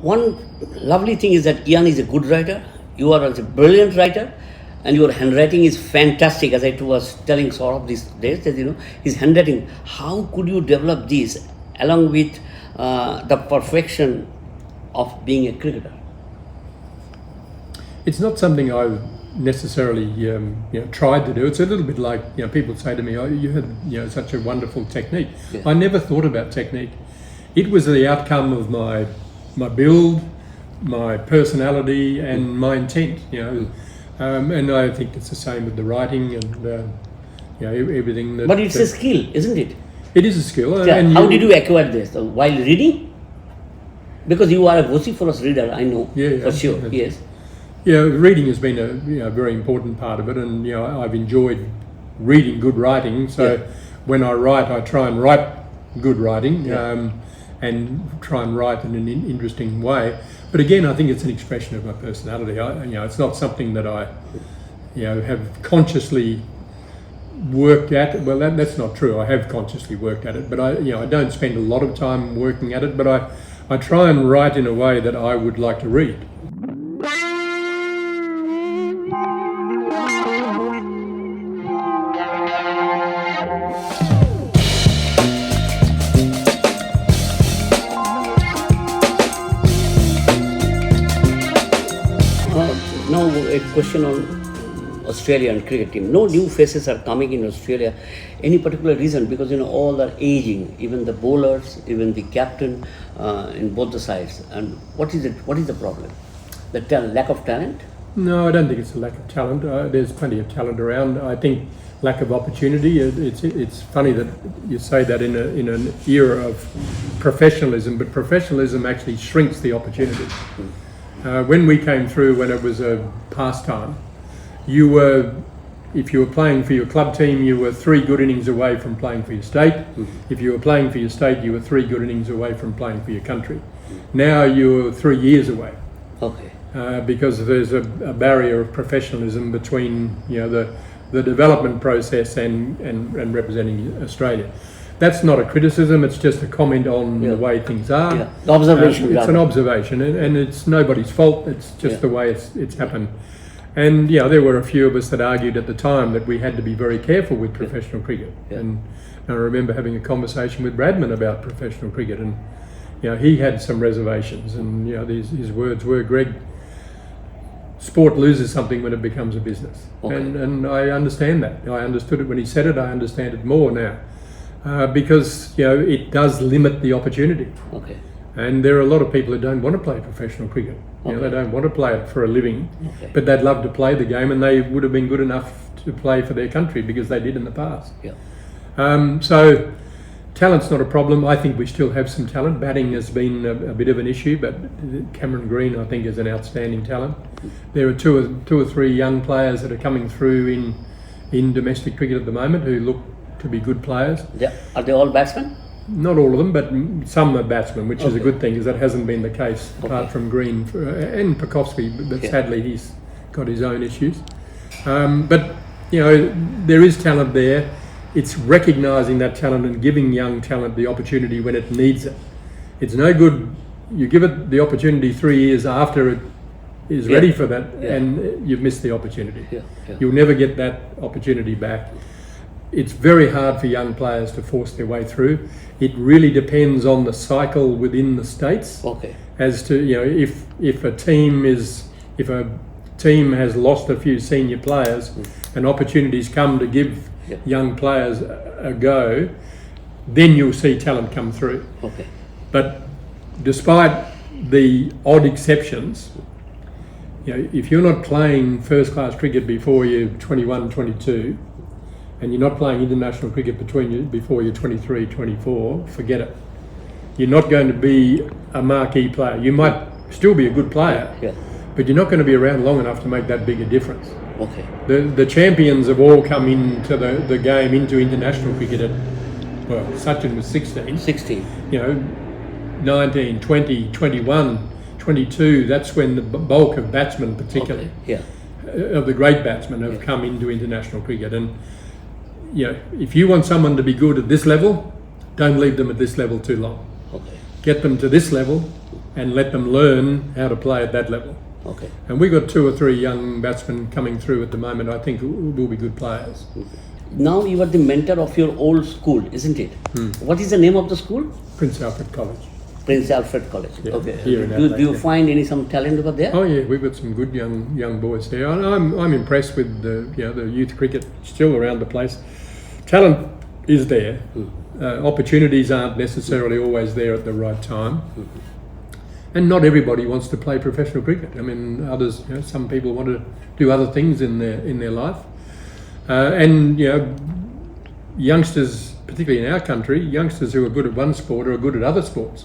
one lovely thing is that Ian is a good writer. You are also a brilliant writer, and your handwriting is fantastic. As I was telling Saurabh these days, that his handwriting. How could you develop this along with the perfection of being a cricketer? It's not something I've necessarily tried to do. It's a little bit like people say to me, "Oh, you had such a wonderful technique." Yeah. I never thought about technique. It was the outcome of my build, my personality, and my intent. And I think it's the same with the writing and everything. But it's a skill, isn't it? It is a skill. Yeah. And How did you acquire this? While reading? Because you are a vociferous reader, I know, for sure. Yes. Yeah, reading has been a very important part of it, and I've enjoyed reading good writing. So when I write, I try and write good writing, and try and write in an interesting way. But again, I think it's an expression of my personality. It's not something that I, have consciously worked at. Well, that's not true. I have consciously worked at it, but I don't spend a lot of time working at it. But I try and write in a way that I would like to read. Now a question on Australian cricket team. No new faces are coming in Australia. Any particular reason? Because all are aging, even the bowlers, even the captain, in both the sides. And what is it? What is the problem? The lack of talent? No, I don't think it's a lack of talent. There's plenty of talent around. I think lack of opportunity. It's funny that you say that in an era of professionalism, but professionalism actually shrinks the opportunity. When we came through, when it was a pastime, if you were playing for your club team, you were 3 good innings away from playing for your state. If you were playing for your state, you were 3 good innings away from playing for your country. Now you're 3 years away. Okay. Because there's a barrier of professionalism between the development process and representing Australia. That's not a criticism, it's just a comment on the way things are. Yeah. The observation. It's an observation, and it's nobody's fault, it's just the way it's happened. And there were a few of us that argued at the time that we had to be very careful with professional cricket. Yeah. And I remember having a conversation with Bradman about professional cricket, and he had some reservations, and his words were, "Greg, sport loses something when it becomes a business." Okay. And I understand that. I understood it when he said it, I understand it more now. Because it does limit the opportunity. Okay. And there are a lot of people who don't want to play professional cricket. They don't want to play it for a living, but they'd love to play the game, and they would have been good enough to play for their country because they did in the past. Yeah. So talent's not a problem. I think we still have some talent. Batting has been a bit of an issue, but Cameron Green, I think, is an outstanding talent. There are two or three young players that are coming through in domestic cricket at the moment who look to be good players. Yeah. Are they all batsmen? Not all of them, but some are batsmen, which is a good thing, because that hasn't been the case apart from Green and Pekovsky, but sadly he's got his own issues. But there is talent there. It's recognising that talent and giving young talent the opportunity when it needs it. It's no good you give it the opportunity 3 years after it is ready for that, and you've missed the opportunity. You'll never get that opportunity back. It's very hard for young players to force their way through. It really depends on the cycle within the states. As to if a team has lost a few senior players and opportunities come to give young players a go, then you'll see talent come through. But despite the odd exceptions, if you're not playing first class cricket before you're 21, 22, and you're not playing international cricket before you're 23, 24, forget it. You're not going to be a marquee player. You might still be a good player, but you're not going to be around long enough to make that big a difference. The champions have all come into the game, into international cricket at, well, Sachin was 16. 19, 20, 21, 22, that's when the bulk of batsmen particularly, of the great batsmen have come into international cricket. And if you want someone to be good at this level, don't leave them at this level too long. Get them to this level, and let them learn how to play at that level. Okay. And we've got 2 or 3 young batsmen coming through at the moment. I think will be good players. Now you are the mentor of your old school, isn't it? What is the name of the school? Prince Alfred College. Prince Alfred College. Yeah, Okay. here in Do Adelaide, you yeah. find some talent over there? Oh yeah, we've got some good young boys there. I'm impressed with the youth cricket still around the place. Talent is there. Opportunities aren't necessarily always there at the right time. And not everybody wants to play professional cricket. I mean, others, some people want to do other things in their life. And youngsters, particularly in our country, youngsters who are good at one sport are good at other sports.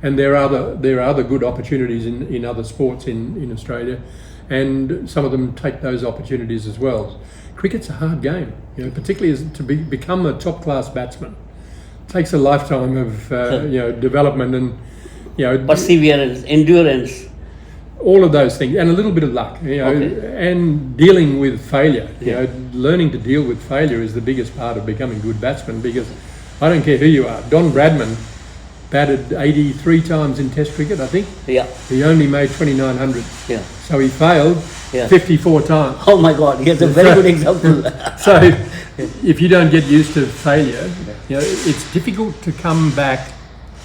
And there are other good opportunities in other sports in Australia, and some of them take those opportunities as well. Cricket's a hard game, particularly to become a top class batsman. It takes a lifetime of development and Perseverance, endurance. all of those things, and a little bit of luck, and dealing with failure. Learning to deal with failure is the biggest part of becoming a good batsman, because I don't care who you are. Don Bradman batted 83 times in Test cricket, I think. Yeah. He only made 2,900. Yeah. So he failed 54 times. Oh my God, here's a very good example. So if you don't get used to failure, it's difficult to come back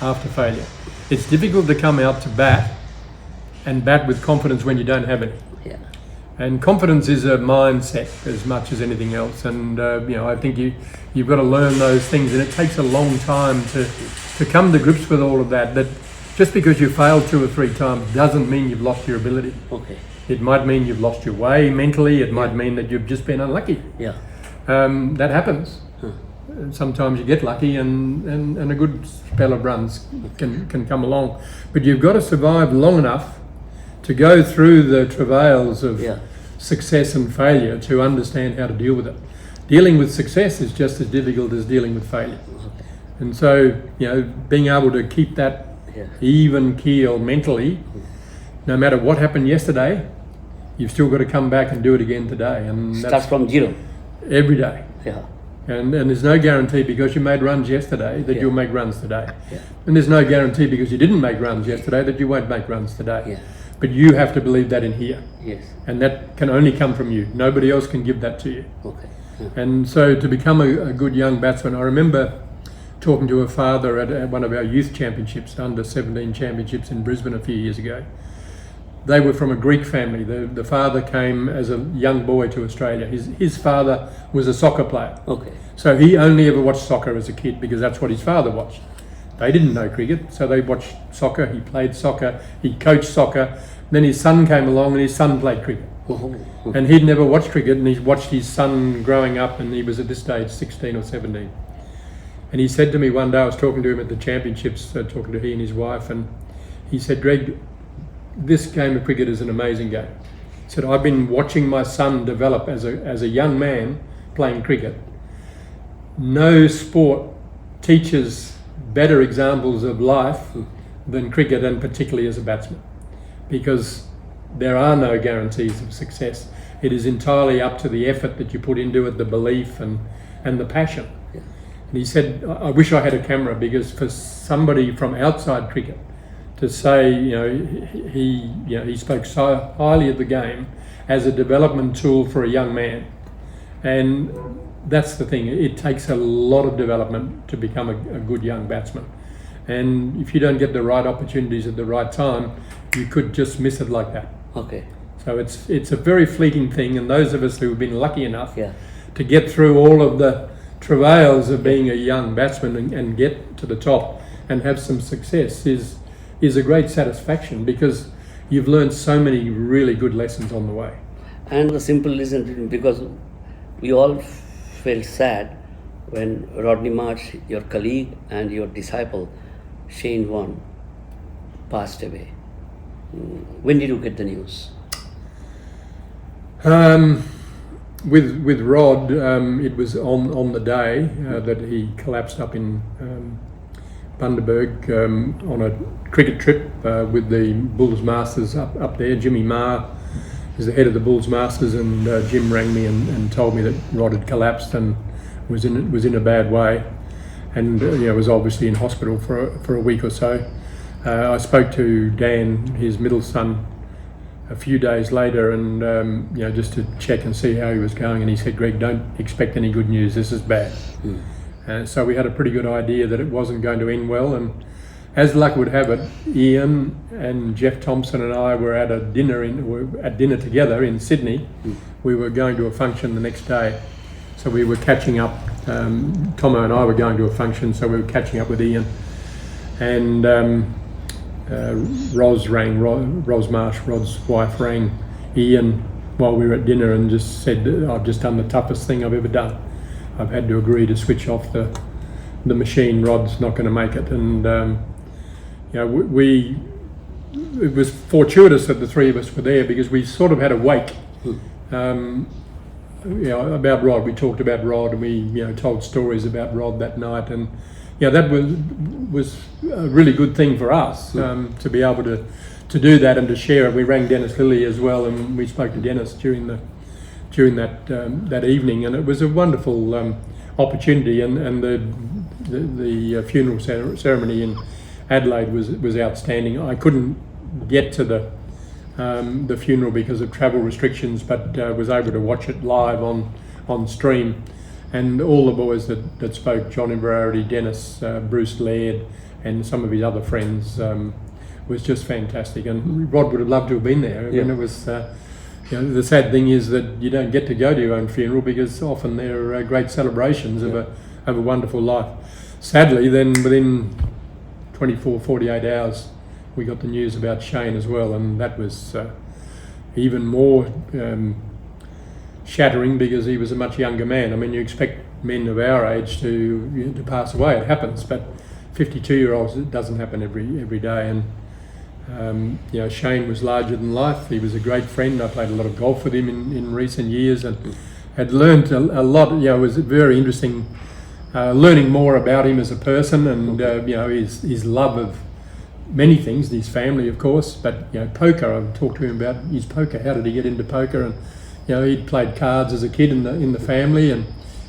after failure. It's difficult to come out to bat and bat with confidence when you don't have any. Yeah. And confidence is a mindset as much as anything else. And I think you've got to learn those things, and it takes a long time to come to grips with all of that. That just because you failed 2 or 3 times doesn't mean you've lost your ability. Okay. It might mean you've lost your way mentally. It might mean that you've just been unlucky. Yeah. That happens. Sometimes you get lucky, and a good spell of runs can come along. But you've got to survive long enough to go through the travails of success and failure to understand how to deal with it. Dealing with success is just as difficult as dealing with failure. And so, being able to keep that even keel mentally, no matter what happened yesterday, you've still got to come back and do it again today. And Start from zero. Every day. Yeah. And there's no guarantee because you made runs yesterday that you'll make runs today. Yeah. And there's no guarantee because you didn't make runs yesterday that you won't make runs today. Yeah. But you have to believe that in here. Yes. And that can only come from you. Nobody else can give that to you. Okay. And so to become a good young batsman, I remember talking to a father at one of our youth championships, under 17 championships in Brisbane a few years ago. They were from a Greek family. The father came as a young boy to Australia. His father was a soccer player. Okay. So he only ever watched soccer as a kid because that's what his father watched. They didn't know cricket, so they watched soccer. He played soccer. He coached soccer. Then his son came along and his son played cricket. And he'd never watched cricket, and he watched his son growing up, and he was at this stage 16 or 17. And he said to me one day, I was talking to him at the championships, talking to he and his wife, and he said, "Greg, this game of cricket is an amazing game." He said, "I've been watching my son develop as a young man playing cricket. No sport teaches better examples of life than cricket, and particularly as a batsman, because there are no guarantees of success. It is entirely up to the effort that you put into it, the belief and the passion." And he said, "I wish I had a camera, because for somebody from outside cricket to say, he spoke so highly of the game as a development tool for a young man." And that's the thing, it takes a lot of development to become a good young batsman. And if you don't get the right opportunities at the right time, you could just miss it like that. Okay. So it's a very fleeting thing, and those of us who have been lucky enough to get through all of the travails of being a young batsman and get to the top and have some success is a great satisfaction, because you've learned so many really good lessons on the way. And the simple reason, because we all felt sad when Rodney Marsh, your colleague and your disciple, Shane Warne, passed away. When did you get the news? With Rod, it was on the day that he collapsed up in Bundaberg on a cricket trip with the Bulls Masters up there. Jimmy Marr is the head of the Bulls Masters, and Jim rang me and told me that Rod had collapsed and was in a bad way, and was obviously in hospital for a week or so. I spoke to Dan, his middle son, a few days later, and just to check and see how he was going, and he said, "Greg, don't expect any good news. This is bad." So we had a pretty good idea that it wasn't going to end well, and as luck would have it, Ian and Jeff Thompson and I were at dinner together in Sydney. We were going to a function the next day, so we were catching up. Tomo and I were going to a function, so we were catching up with Ian, and Ros Marsh, Rod's wife, rang Ian while we were at dinner and just said, "I've just done the toughest thing I've ever done. I've had to agree to switch off the machine. Rod's not going to make it." And it was fortuitous that the three of us were there, because we sort of had a wake about Rod. We talked about Rod, and we told stories about Rod that night, and that was a really good thing for us to be able to do that and to share it. We rang Dennis Lilly as well, and we spoke to Dennis during that evening, and it was a wonderful opportunity. And the funeral ceremony in Adelaide was outstanding. I couldn't get to the funeral because of travel restrictions, but was able to watch it live on stream. And all the boys that spoke, John Inverarity, Dennis, Bruce Laird, and some of his other friends, was just fantastic. And Rod would have loved to have been there. I mean, it was, the sad thing is that you don't get to go to your own funeral, because often they're great celebrations of a wonderful life. Sadly, then within 24, 48 hours, we got the news about Shane as well, and that was even more shattering, because he was a much younger man. I mean, you expect men of our age to pass away. It happens, but 52-year-olds, it doesn't happen every day. And Shane was larger than life. He was a great friend. I played a lot of golf with him in recent years, and had learned a lot. It was very interesting learning more about him as a person, and his love of many things, his family, of course, but poker. I've talked to him about his poker. How did he get into poker? And he'd played cards as a kid in the family, and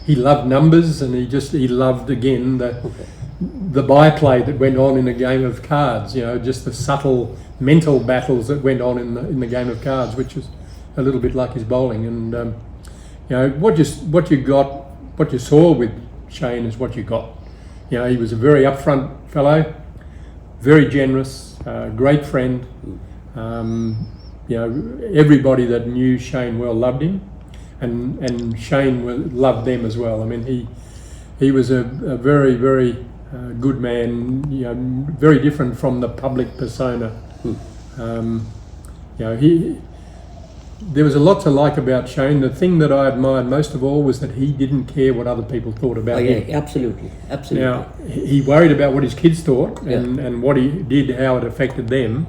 he loved numbers, and he loved again the byplay that went on in a game of cards. Just the subtle mental battles that went on in the game of cards, which is a little bit like his bowling. And what you saw with Shane is what you got. He was a very upfront fellow, very generous, great friend. Everybody that knew Shane well loved him, and Shane loved them as well. I mean, he was a very, very good man. Very different from the public persona. There was a lot to like about Shane. The thing that I admired most of all was that he didn't care what other people thought about him. Absolutely. Now, he worried about what his kids thought and what he did, how it affected them,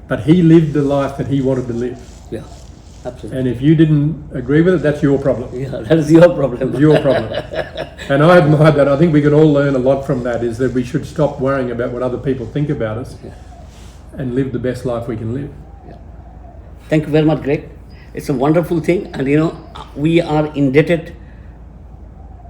but he lived the life that he wanted to live. Yeah, absolutely. And if you didn't agree with it, that's your problem. Yeah, that is your problem. It's your problem. And I admire that. I think we can all learn a lot from that, is that we should stop worrying about what other people think about us and live the best life we can live. Yeah. Thank you very much, Greg. It's a wonderful thing, and we are indebted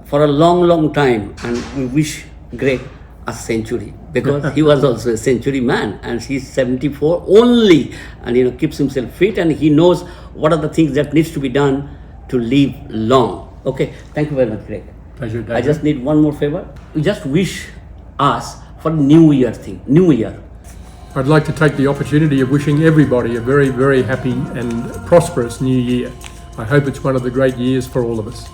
for a long time, and we wish Greg a century, because he was also a century man, and he's 74 only, and keeps himself fit, and he knows what are the things that needs to be done to live long. Okay, thank you very much, Greg. Pleasure, David. I just need one more favor. You just wish us for New Year. I'd like to take the opportunity of wishing everybody a very, very happy and prosperous new year. I hope it's one of the great years for all of us.